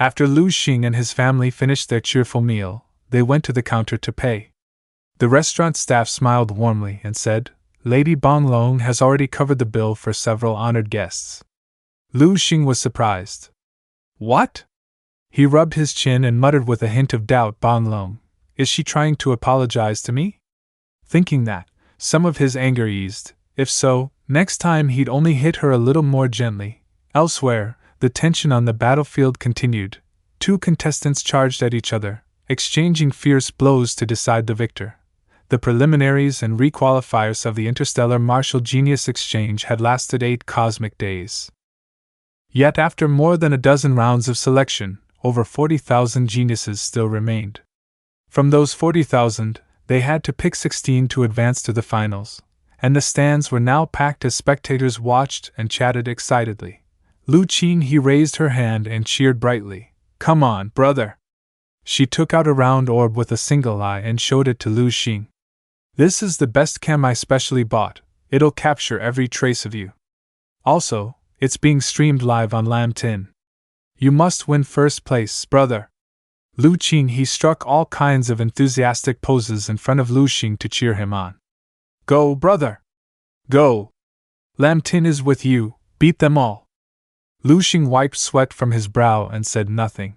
After Lu Xing and his family finished their cheerful meal, they went to the counter to pay. The restaurant staff smiled warmly and said, "Lady Bonglong has already covered the bill for several honored guests." Lu Xing was surprised. "What?" He rubbed his chin and muttered with a hint of doubt, "Bonglong, is she trying to apologize to me?" Thinking that some of his anger eased. If so, next time he'd only hit her a little more gently. Elsewhere, the tension on the battlefield continued. Two contestants charged at each other, exchanging fierce blows to decide the victor. The preliminaries and requalifiers of the interstellar martial genius exchange had lasted 8 cosmic days. Yet after more than a dozen rounds of selection, over 40,000 geniuses still remained. From those 40,000, they had to pick 16 to advance to the finals, and the stands were now packed as spectators watched and chatted excitedly. Lu Qinghe raised her hand and cheered brightly. "Come on, brother!" She took out a round orb with a single eye and showed it to Lu Xing. "This is the best chem I specially bought. It'll capture every trace of you. Also, it's being streamed live on Launchon. You must win first place, brother." Lu Qinghe struck all kinds of enthusiastic poses in front of Lu Xing to cheer him on. "Go, brother! Go! Launchon is with you, beat them all!" Lu Xing wiped sweat from his brow and said nothing.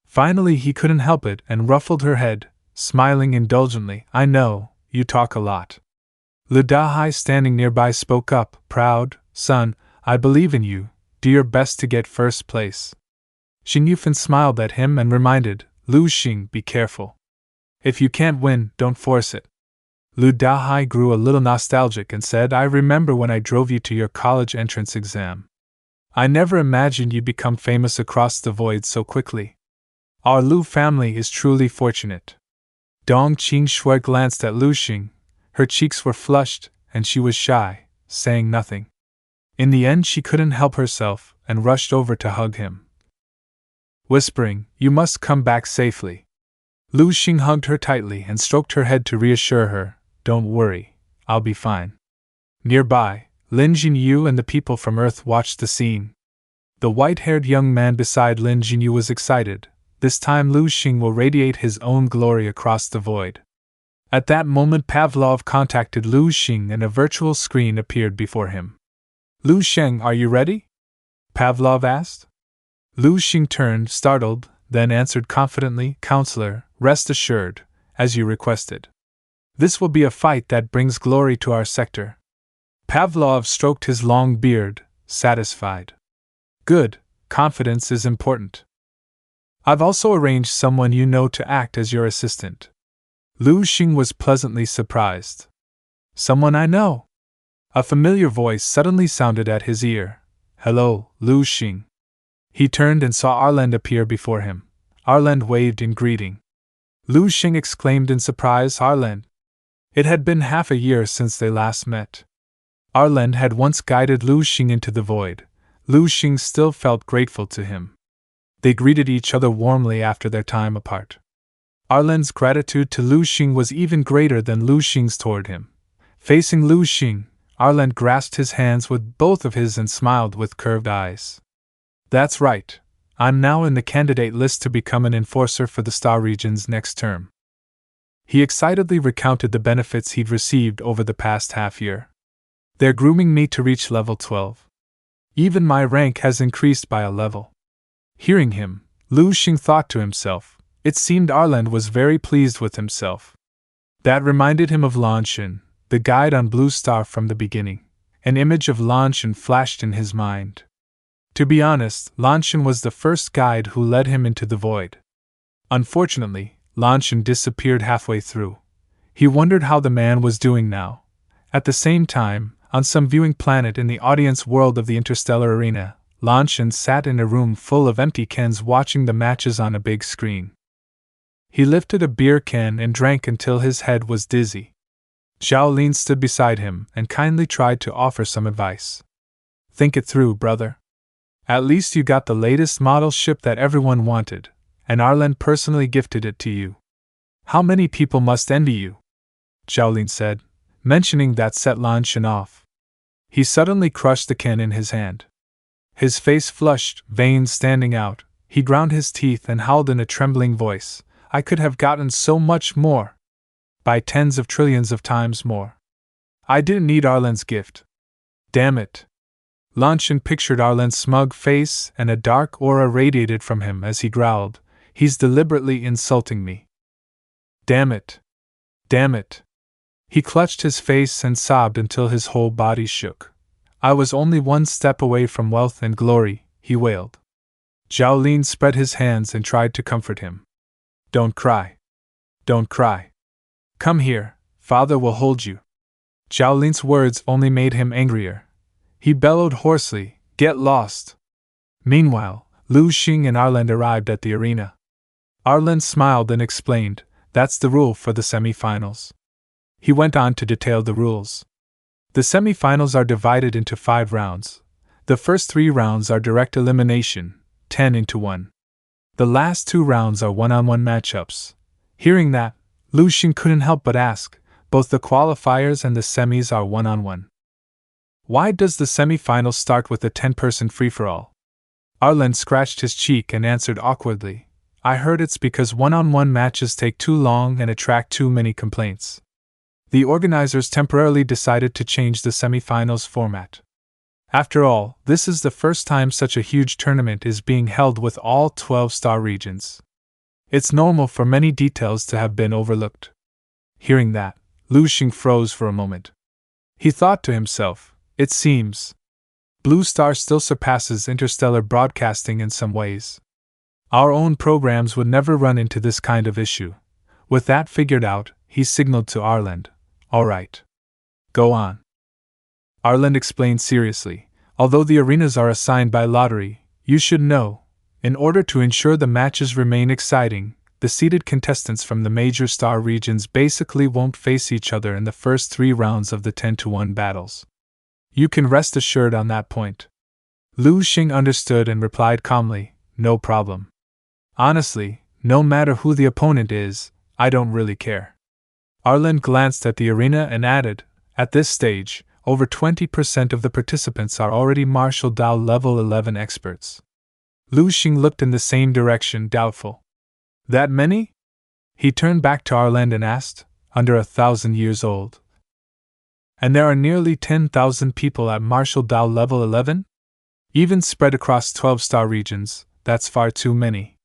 Finally he couldn't help it and ruffled her head, smiling indulgently. "I know, you talk a lot." Lu Dahai, standing nearby, spoke up, proud, "Son, I believe in you, do your best to get first place." Xing Yufan smiled at him and reminded, "Lu Xing, be careful. If you can't win, don't force it." Lu Dahai grew a little nostalgic and said, "I remember when I drove you to your college entrance exam. I never imagined you'd become famous across the void so quickly. Our Lu family is truly fortunate." Dong Qingxue glanced at Lu Xing. Her cheeks were flushed, and she was shy, saying nothing. In the end she couldn't help herself, and rushed over to hug him, whispering, "You must come back safely." Lu Xing hugged her tightly and stroked her head to reassure her, "Don't worry, I'll be fine." Nearby, Lin Jinyu and the people from Earth watched the scene. The white-haired young man beside Lin Jinyu was excited. This time Lu Xing will radiate his own glory across the void. At that moment Pavlov contacted Lu Xing and a virtual screen appeared before him. "Lu Xing, are you ready?" Pavlov asked. Lu Xing turned, startled, then answered confidently, "Counselor, rest assured, as you requested. This will be a fight that brings glory to our sector." Pavlov stroked his long beard, satisfied. "Good, confidence is important. I've also arranged someone you know to act as your assistant." Lu Xing was pleasantly surprised. "Someone I know?" A familiar voice suddenly sounded at his ear. "Hello, Lu Xing." He turned and saw Arland appear before him. Arland waved in greeting. Lu Xing exclaimed in surprise, "Arland!" It had been half a year since they last met. Arland had once guided Lu Xing into the void. Lu Xing still felt grateful to him. They greeted each other warmly after their time apart. Arland's gratitude to Lu Xing was even greater than Lu Xing's toward him. Facing Lu Xing, Arland grasped his hands with both of his and smiled with curved eyes. "That's right. I'm now in the candidate list to become an enforcer for the Star Region's next term." He excitedly recounted the benefits he'd received over the past half year. "They're grooming me to reach level 12. Even my rank has increased by a level." Hearing him, Lu Xing thought to himself, it seemed Arland was very pleased with himself. That reminded him of Launchon, the guide on Blue Star from the beginning. An image of Launchon flashed in his mind. To be honest, Launchon was the first guide who led him into the void. Unfortunately, Launchon disappeared halfway through. He wondered how the man was doing now. At the same time, on some viewing planet in the audience world of the interstellar arena, Launchon sat in a room full of empty cans watching the matches on a big screen. He lifted a beer can and drank until his head was dizzy. Zhao Lin stood beside him and kindly tried to offer some advice. "Think it through, brother. At least you got the latest model ship that everyone wanted, and Arland personally gifted it to you. How many people must envy you?" Zhao Lin said, mentioning that set Launchon off. He suddenly crushed the can in his hand. His face flushed, veins standing out, He ground his teeth and howled in a trembling voice, I could have gotten so much more. By tens of trillions of times more. I didn't need Arlen's gift. Damn it. Launchon pictured Arlen's smug face, and a dark aura radiated from him as he growled, He's deliberately insulting me. Damn it. Damn it. He clutched his face and sobbed until his whole body shook. I was only one step away from wealth and glory, he wailed. Zhao Lin spread his hands and tried to comfort him. Don't cry. Don't cry. Come here, father will hold you. Zhao Lin's words only made him angrier. He bellowed hoarsely, Get lost! Meanwhile, Lu Xing and Arlen arrived at the arena. Arlen smiled and explained, That's the rule for the semi-finals. He went on to detail the rules. The semi-finals are divided into 5 rounds. The first 3 rounds are direct elimination, 10-1. The last 2 rounds are one-on-one matchups. Hearing that, Lu Xing couldn't help but ask, both the qualifiers and the semis are one-on-one. Why does the semi-finals start with a 10-person free-for-all? Arlen scratched his cheek and answered awkwardly, I heard it's because one-on-one matches take too long and attract too many complaints. The organizers temporarily decided to change the semi-finals format. After all, this is the first time such a huge tournament is being held with all 12 star regions. It's normal for many details to have been overlooked. Hearing that, Lu Xing froze for a moment. He thought to himself, It seems Blue Star still surpasses interstellar broadcasting in some ways. Our own programs would never run into this kind of issue. With that figured out, he signaled to Arlen, All right. Go on. Arlen explained seriously, Although the arenas are assigned by lottery, you should know, in order to ensure the matches remain exciting, the seeded contestants from the major star regions basically won't face each other in the first 3 rounds of the 10-1 battles. You can rest assured on that point. Lu Xing understood and replied calmly, No problem. Honestly, no matter who the opponent is, I don't really care. Arlen glanced at the arena and added, At this stage, over 20% of the participants are already Martial Dao level 11 experts. Lu Xing looked in the same direction, doubtful. That many? He turned back to Arlen and asked, Under 1,000 years old. And there are nearly 10,000 people at Martial Dao level 11? Even spread across 12 star regions, that's far too many.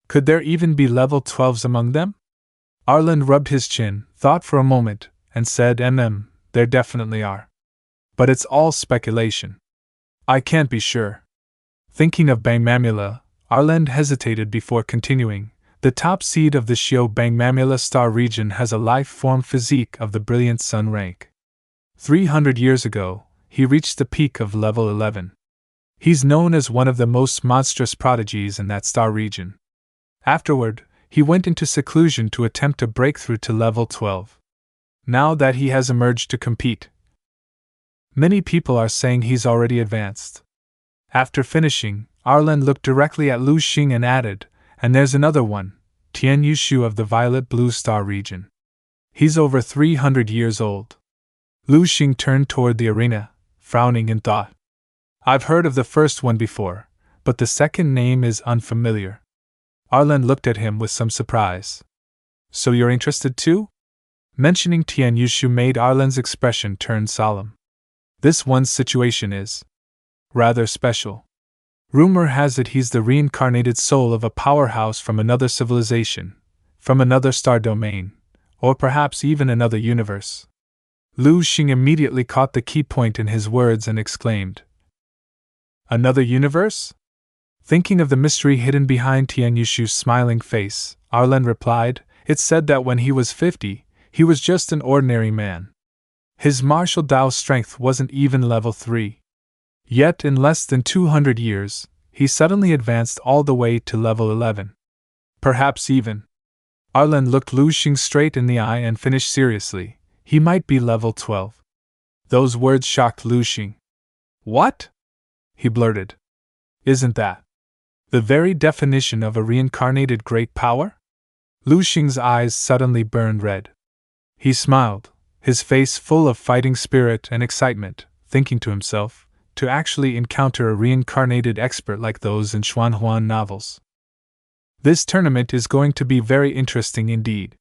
Could there even be level 12s among them? Arlen rubbed his chin, thought for a moment, and said, There definitely are. But it's all speculation. I can't be sure. Thinking of Bang Mamula, Arlen hesitated before continuing. The top seed of the Xiao Bang Mamula star region has a life-form physique of the brilliant sun rank. 300 years ago, he reached the peak of level 11. He's known as one of the most monstrous prodigies in that star region. Afterward, he went into seclusion to attempt a breakthrough to level 12. Now that he has emerged to compete, many people are saying he's already advanced. After finishing, Arlen looked directly at Lu Xing and added, And there's another one, Tian Yushu of the Violet Blue Star region. He's over 300 years old. Lu Xing turned toward the arena, frowning in thought. I've heard of the first one before, but the second name is unfamiliar. Arlen looked at him with some surprise. So you're interested too? Mentioning Tian Yushu made Arlen's expression turn solemn. This one's situation is rather special. Rumor has it he's the reincarnated soul of a powerhouse from another civilization, from another star domain, or perhaps even another universe. Lu Xing immediately caught the key point in his words and exclaimed, Another universe? Thinking of the mystery hidden behind Tian Yushu's smiling face, Arlen replied, It's said that when he was 50, he was just an ordinary man. His martial Dao strength wasn't even level 3. Yet in less than 200 years, he suddenly advanced all the way to level 11. Perhaps even. Arlen looked Lu Xing straight in the eye and finished seriously, he might be level 12. Those words shocked Lu Xing. What? He blurted. Isn't that the very definition of a reincarnated great power? Lu Xing's eyes suddenly burned red. He smiled, his face full of fighting spirit and excitement, thinking to himself, to actually encounter a reincarnated expert like those in Xuanhuan novels. This tournament is going to be very interesting indeed.